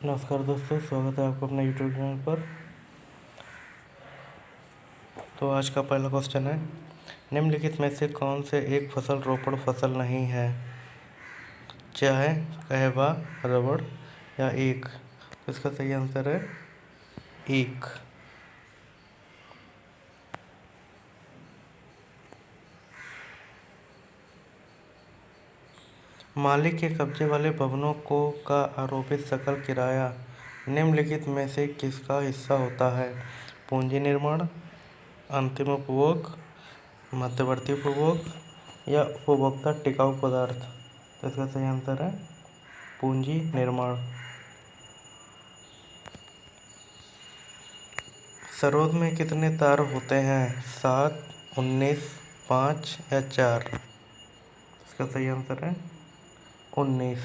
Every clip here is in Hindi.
नमस्कार दोस्तों, स्वागत है आपको अपने यूट्यूब चैनल पर। तो आज का पहला क्वेश्चन है, निम्नलिखित में से कौन से एक फसल रोपण फसल नहीं है? चाय, कहवा, रबड़ या ईख? तो इसका सही आंसर है ईख। मालिक के कब्जे वाले भवनों को का आरोपित सकल किराया निम्नलिखित में से किसका हिस्सा होता है? पूंजी निर्माण, अंतिम उपभोग, मध्यवर्ती उपभोग या उपभोक्ता टिकाऊ पदार्थ? तो इसका सही आंसर है पूंजी निर्माण। सरोद में कितने तार होते हैं? 7, 19, 5 या 4? इसका सही आंसर है 19।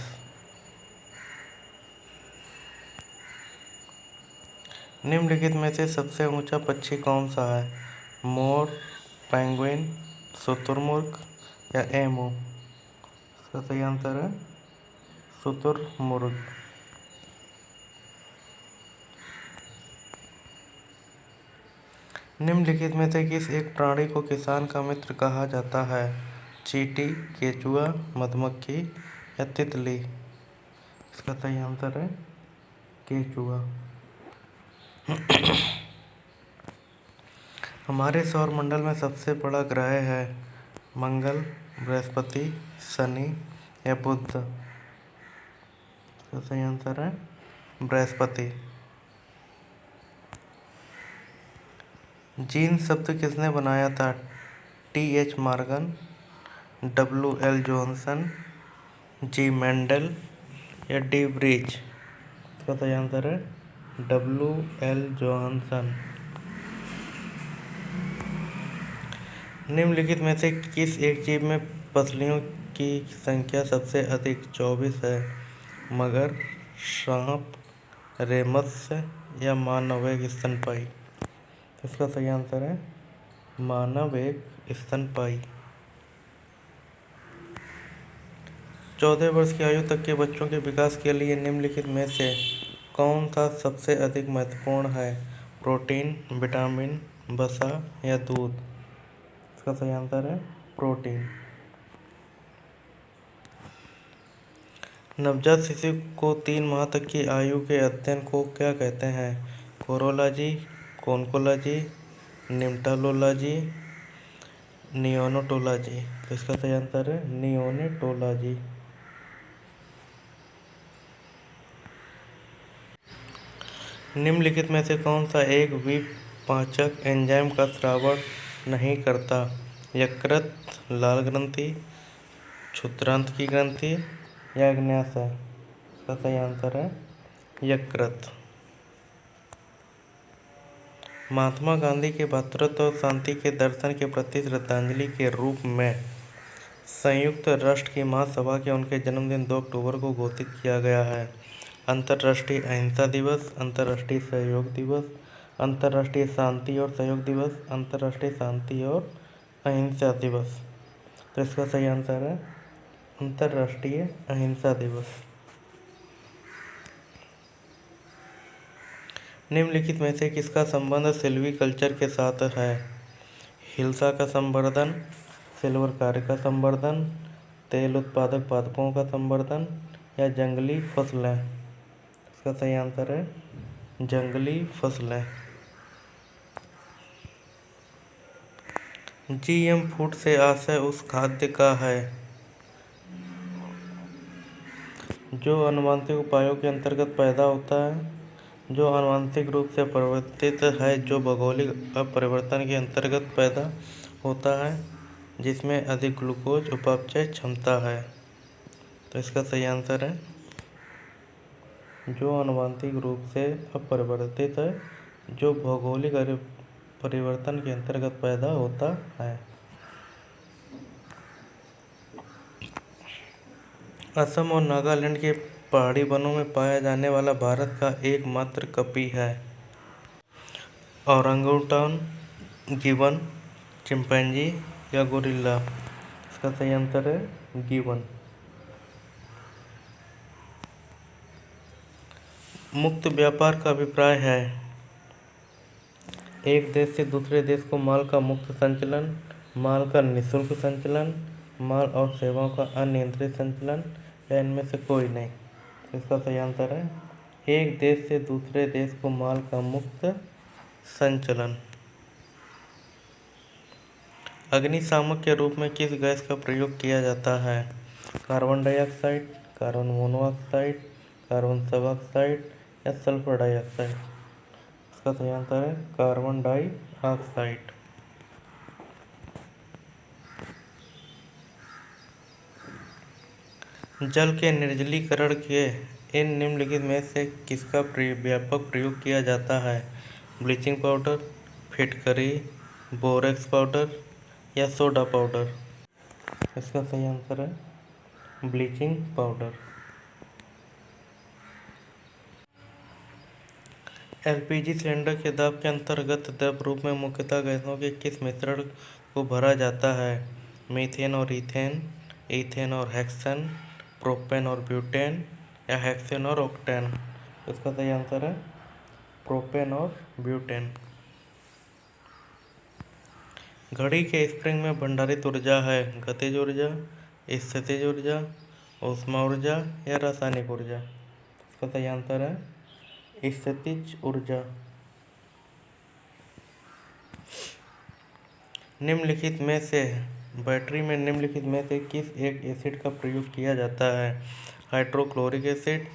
निम्नलिखित में से सबसे ऊंचा पक्षी कौन सा है? मोर, पेंगुइन, शुतुरमुर्ग या एमू? इसका सही आंसर है शुतुरमुर्ग। निम्नलिखित में से किस एक प्राणी को किसान का मित्र कहा जाता है? चींटी, केचुआ, मधुमक्खी या तितली? इसका सही आंसर है केचुआ। हमारे सौरमंडल में सबसे बड़ा ग्रह है मंगल, बृहस्पति, शनि या बुध? इसका सही आंसर है बृहस्पति। जीन शब्द किसने बनाया था? T.H. Morgan, W.L. जॉनसन, जी मेंडल या डी ब्रीज? इसका सही आंसर है W.L. जॉनसन। निम्नलिखित में से किस एक जीव में पसलियों की संख्या सबसे अधिक 24 है? मगर, सांप, रेमत्स्य या मानव एक स्तनपायी? इसका सही आंसर है मानव एक स्तनपायी। 14 वर्ष की आयु तक के बच्चों के विकास के लिए निम्नलिखित में से कौन सा सबसे अधिक महत्वपूर्ण है? प्रोटीन, विटामिन, वसा या दूध? इसका सही आंसर है प्रोटीन। नवजात शिशु को 3 माह तक की आयु के अध्ययन को क्या कहते हैं? कोरोलॉजी, कोन्कोलॉजी, निमटालोलॉजी, नियोनेटोलॉजी? तो इसका सही आंसर है नियोनेटोलॉजी। निम्नलिखित में से कौन सा एक विपाचक एंजाइम का स्रावण नहीं करता? यकृत, लाल ग्रंथि, क्षुद्रांत की ग्रंथि या अग्न्याशय? इसका सही आंसर है यकृत। महात्मा गांधी के भातृत्व और शांति के दर्शन के प्रति श्रद्धांजलि के रूप में संयुक्त राष्ट्र की महासभा के उनके जन्मदिन 2 अक्टूबर को घोषित किया गया है। अंतर्राष्ट्रीय अहिंसा दिवस, अंतर्राष्ट्रीय सहयोग दिवस, अंतर्राष्ट्रीय शांति और सहयोग दिवस, अंतर्राष्ट्रीय शांति और अहिंसा दिवस? तो इसका सही आंसर है अंतर्राष्ट्रीय अहिंसा दिवस। निम्नलिखित में से किसका संबंध सिल्वीकल्चर के साथ है? हिल्सा का संवर्धन, सिल्वर कार्य का संवर्धन, तेल उत्पादक पादपों का संवर्धन या जंगली फसलें? इसका सही आंसर है जंगली फसलें। जीएम फूड से आशय उस खाद्य का है जो आनुवंशिक उपायों के अंतर्गत पैदा होता है, जो आनुवंशिक रूप से परिवर्तित है, जो भौगोलिक अपरिवर्तन के अंतर्गत पैदा होता है, जिसमें अधिक ग्लूकोज उपापचय क्षमता है? तो इसका सही आंसर है जो आनुवंशिक रूप से अपरिवर्तित है, जो भौगोलिक परिवर्तन के अंतर्गत पैदा होता है। असम और नागालैंड के पहाड़ी वनों में पाया जाने वाला भारत का एकमात्र कपी है? औरंगुटान, गिबन, चिंपैंजी या गोरिल्ला? इसका सही आंसर है गिबन। मुक्त व्यापार का अभिप्राय है एक देश से दूसरे देश को माल का मुक्त संचलन, माल का निःशुल्क संचलन, माल और सेवाओं का अनियंत्रित संचलन, या इनमें से कोई नहीं। इसका सही आंसर है एक देश से दूसरे देश को माल का मुक्त संचलन। अग्निशामक के रूप में किस गैस का प्रयोग किया जाता है? Carbon dioxide, carbon monoxide, carbon suboxide या सल्फर डाइऑक्साइड? इसका सही आंसर है कार्बन डाइऑक्साइड। जल के निर्जलीकरण के इन निम्नलिखित में से किसका व्यापक प्रयोग किया जाता है? ब्लीचिंग पाउडर, फिटकरी, बोरेक्स पाउडर या सोडा पाउडर? इसका सही आंसर है ब्लीचिंग पाउडर। एलपीजी सिलेंडर के दाब के अंतर्गत द्रव रूप में मुख्यतः गैसों के किस मिश्रण को भरा जाता है? मीथेन और ईथेन, ईथेन और हेक्सेन, प्रोपेन और ब्यूटेन या हेक्सेन और ऑक्टेन? इसका सही आंसर है प्रोपेन और ब्यूटेन। घड़ी के स्प्रिंग में भंडारित ऊर्जा है गतिज ऊर्जा, स्थितिज ऊर्जा, ऊष्मा ऊर्जा या रासायनिक ऊर्जा? इसका सही आंसर है स्थितिज ऊर्जा। निम्नलिखित में से बैटरी में निम्नलिखित में से किस एक एसिड का प्रयोग किया जाता है? Hydrochloric acid,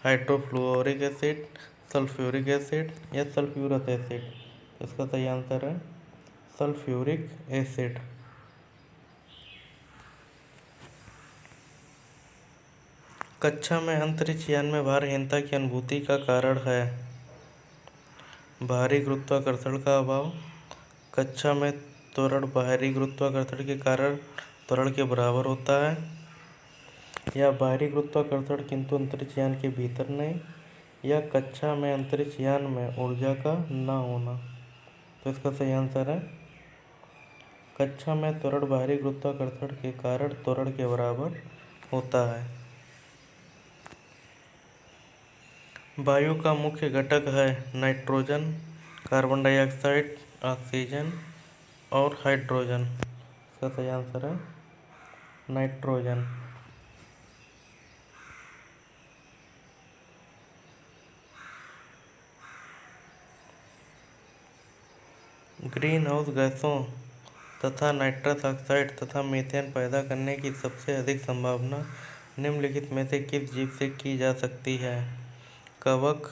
hydrofluoric acid, sulphuric acid या सल्फ्यूरस एसिड? इसका सही आंसर है सल्फ्यूरिक एसिड। कक्षा में अंतरिक्ष यान में भारहीनता की अनुभूति का कारण है भारी गुरुत्वाकर्षण का अभाव, कक्षा में त्वरण बाहरी गुरुत्वाकर्षण के कारण त्वरण के बराबर होता है, या बाहरी गुरुत्वाकर्षण किंतु अंतरिक्ष यान के भीतर नहीं, या कक्षा में अंतरिक्ष यान में ऊर्जा का न होना? तो इसका सही आंसर है कक्षा में त्वरण बाहरी गुरुत्वाकर्षण के कारण त्वरण के बराबर होता है। वायु का मुख्य घटक है नाइट्रोजन, कार्बन डाइऑक्साइड, ऑक्सीजन और हाइड्रोजन? इसका सही आंसर है नाइट्रोजन। ग्रीन हाउस गैसों तथा नाइट्रस ऑक्साइड तथा मीथेन पैदा करने की सबसे अधिक संभावना निम्नलिखित में से किस जीव से की जा सकती है? कवक,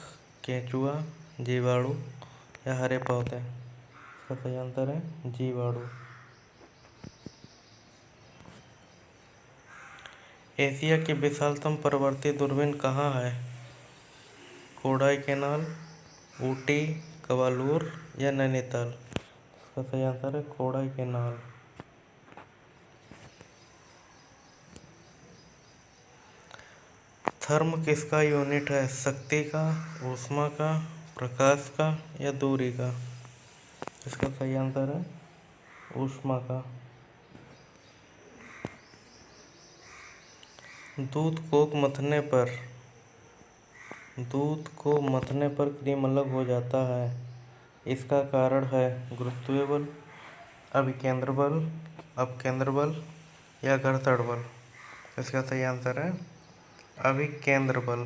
केंचुआ, जीवाणु या हरे पौधे? इसका सही आंसर है जीवाणु। एशिया की विशालतम परावर्ती दूरबीन कहाँ है? कोडाईकनाल, ऊटी, कवालूर या नैनीताल? इसका सही आंसर है कोडाईकनाल। थर्म किसका यूनिट है? शक्ति का, ऊष्मा का, प्रकाश का या दूरी का? इसका सही आंसर है ऊष्मा का। दूध को मथने पर क्रीम अलग हो जाता है, इसका कारण है गुरुत्वीय बल, अभिकेंद्र बल, अपकेंद्र बल या घर्षण बल? इसका सही आंसर है अभिकेंद्र बल।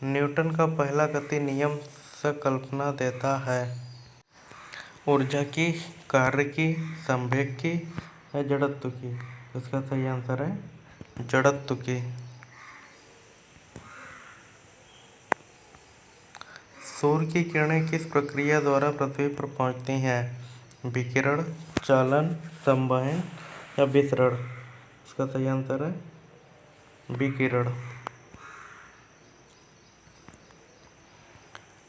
न्यूटन का पहला गति नियम संकल्पना देता है ऊर्जा की, कार्य की, संवेग की या जड़त्व की? इसका सही आंसर है जड़त्व की। सूर्य की किरणें किस प्रक्रिया द्वारा पृथ्वी पर पहुंचती हैं? विकिरण, चालन, संवहन या विसरण? इसका सही आंसर है विकिरण।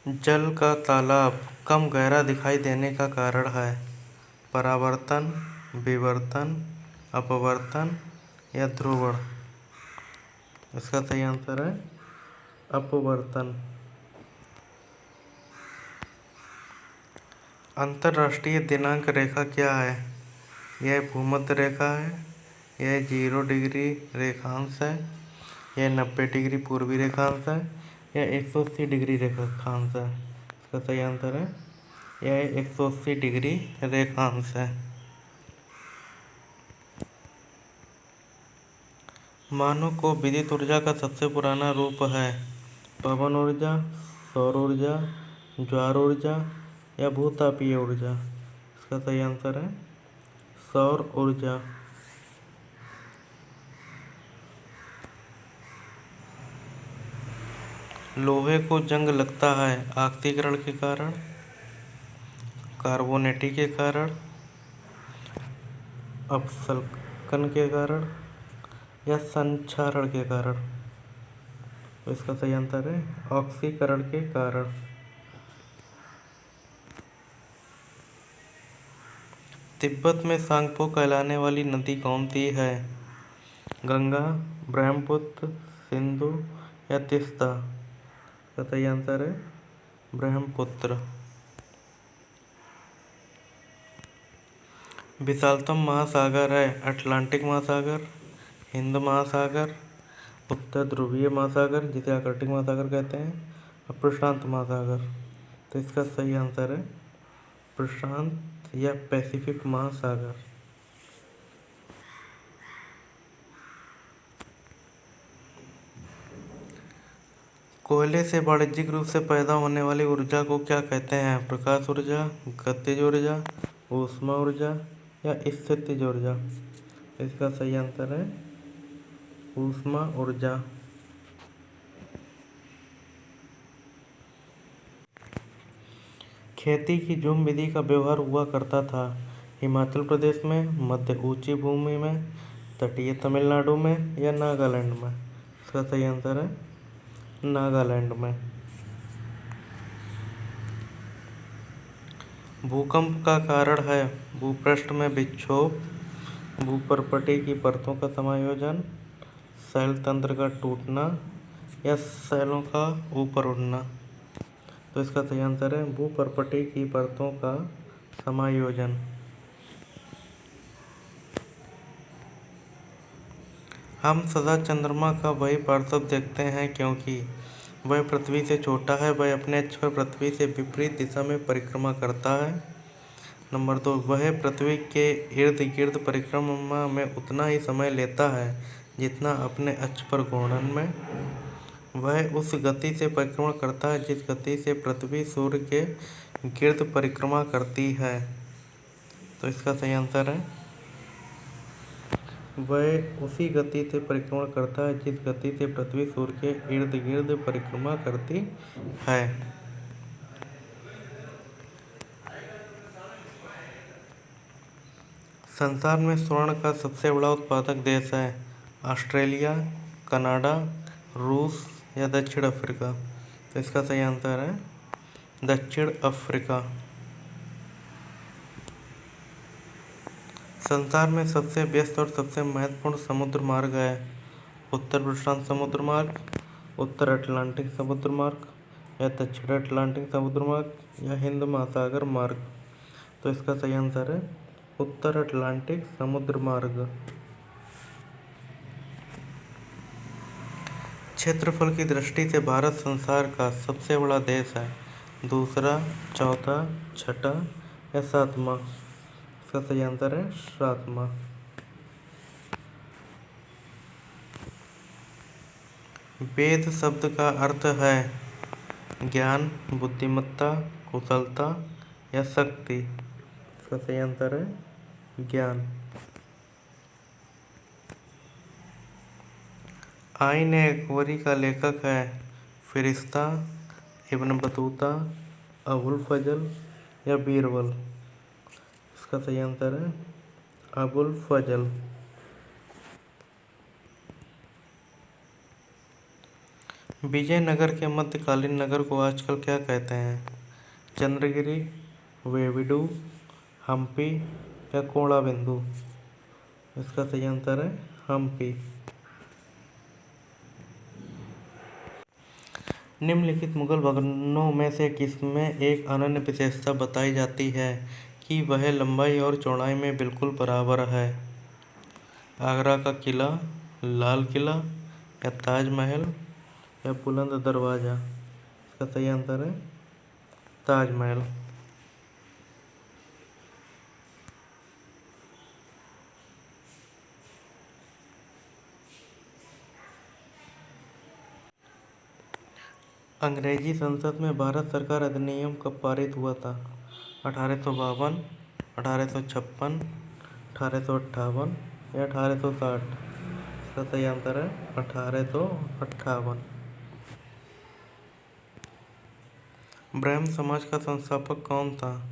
जल का तालाब कम गहरा दिखाई देने का कारण है परावर्तन, विवर्तन, अपवर्तन या ध्रुवण? इसका सही आंसर है अपवर्तन। अंतर्राष्ट्रीय दिनांक रेखा क्या है? यह भूमध्य रेखा है, यह 0 डिग्री रेखांश है, यह 90 डिग्री पूर्वी रेखांश है या 180 डिग्री रेखांश है? इसका सही आंसर है यह 180 डिग्री रेखांश है। मानव को विद्युत ऊर्जा का सबसे पुराना रूप है पवन ऊर्जा, सौर ऊर्जा, ज्वार ऊर्जा या भूतापीय ऊर्जा? इसका सही आंसर है सौर ऊर्जा। लोहे को जंग लगता है ऑक्सीकरण के कारण, कार्बोनेटी के कारण, अपसल्कन के कारण या संक्षारण के कारण? तो इसका सही आंसर है ऑक्सीकरण के कारण। तिब्बत में सांगपो कहलाने वाली नदी कौन सी है? गंगा, ब्रह्मपुत्र, सिंधु या तीस्ता? इसका सही आंसर है ब्रह्मपुत्र। विशालतम महासागर है अटलांटिक महासागर, हिंद महासागर, उत्तर ध्रुवीय महासागर जिसे आर्कटिक महासागर कहते हैं, और प्रशांत महासागर? तो इसका सही आंसर है प्रशांत या पैसिफिक महासागर। कोयले से वाणिज्यिक रूप से पैदा होने वाली ऊर्जा को क्या कहते हैं? प्रकाश ऊर्जा, गतिज ऊर्जा, ऊष्मा ऊर्जा या स्थितिज ऊर्जा? इसका सही आंसर है ऊष्मा ऊर्जा। खेती की झूम विधि का व्यवहार हुआ करता था हिमाचल प्रदेश में, मध्य ऊंची भूमि में, तटीय तमिलनाडु में या नागालैंड में? इसका सही आंसर है नागालैंड में। भूकंप का कारण है भूपृष्ठ में विक्षोभ, भूपर्पटी की परतों का समायोजन, शैल तंत्र का टूटना या शैलों का ऊपर उठना? तो इसका सही आंसर है भूपर्पटी की परतों का समायोजन। हम सदा चंद्रमा का वही पार्श्व देखते हैं क्योंकि वह पृथ्वी से छोटा है, वह अपने अक्ष पर पृथ्वी से विपरीत दिशा में परिक्रमा करता है। नंबर 2, वह पृथ्वी के इर्द गिर्द परिक्रमा में उतना ही समय लेता है जितना अपने अक्ष पर घूर्णन में। वह उस गति से परिक्रमा करता है जिस गति से पृथ्वी सूर्य के गिर्द परिक्रमा करती है। तो इसका सही आंसर है वह उसी गति से परिक्रमा करता है जिस गति से पृथ्वी सूर्य के इर्द गिर्द परिक्रमा करती है। संसार में स्वर्ण का सबसे बड़ा उत्पादक देश है ऑस्ट्रेलिया, कनाडा, रूस या दक्षिण अफ्रीका? तो इसका सही आंसर है दक्षिण अफ्रीका। संसार में सबसे व्यस्त और सबसे महत्वपूर्ण समुद्र मार्ग है उत्तर प्रशांत समुद्र मार्ग, उत्तर अटलांटिक समुद्र मार्ग या दक्षिण अटलांटिक समुद्र मार्ग या हिंद महासागर मार्ग? तो इसका सही आंसर है उत्तर अटलांटिक समुद्र मार्ग। क्षेत्रफल की दृष्टि से भारत संसार का सबसे बड़ा देश है दूसरा, चौथा, छठा या सातवां? इसका सही आंसर है सातवां। वेद शब्द का अर्थ है ज्ञान, बुद्धिमत्ता, कुशलता या शक्ति? इसका सही आंसर है ज्ञान। आईन अकबरी का लेखक है फिरिश्ता, इब्न बतूता, अबुल फजल या बीरबल? इसका सही आंसर है अबुल फजल। विजयनगर के मध्यकालीन नगर को आजकल क्या कहते हैं? चंद्रगिरी, वेविडू, हम्पी या कोड़ाबिंदु? इसका सही आंसर है हम्पी। निम्नलिखित मुगल भवनों में से किसमें एक अनन्य विशेषता बताई जाती है कि वह लंबाई और चौड़ाई में बिल्कुल बराबर है? आगरा का किला, लाल किला, या ताजमहल या बुलंद दरवाजा? इसका सही आंसर है ताजमहल। अंग्रेजी संसद में भारत सरकार अधिनियम कब पारित हुआ था? 1852, 1856, 1858 या 1860? इसका सही आंसर है 1858। ब्रह्म समाज का संस्थापक कौन था?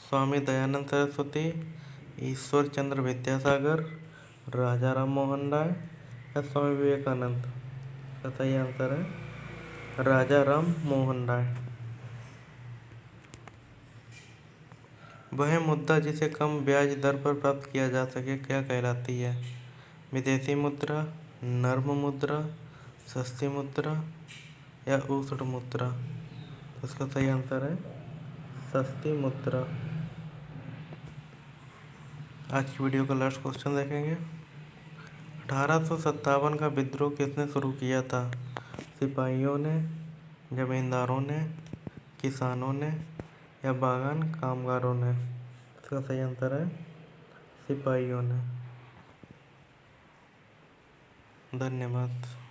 स्वामी दयानंद सरस्वती, ईश्वर चंद्र विद्यासागर, राजा राम मोहन राय या स्वामी विवेकानंद? इसका सही आंसर है राजा राम मोहन राय। वह मुद्रा जिसे कम ब्याज दर पर प्राप्त किया जा सके क्या कहलाती है? विदेशी मुद्रा, नर्म मुद्रा, सस्ती मुद्रा या उष्ण मुद्रा? इसका सही आंसर है सस्ती मुद्रा। आज की वीडियो का लास्ट क्वेश्चन देखेंगे। 1857 का विद्रोह किसने शुरू किया था? सिपाहियों ने, जमींदारों ने, किसानों ने या बागान कामगारों ने? इसका सही आंसर है सिपाहियों ने। धन्यवाद।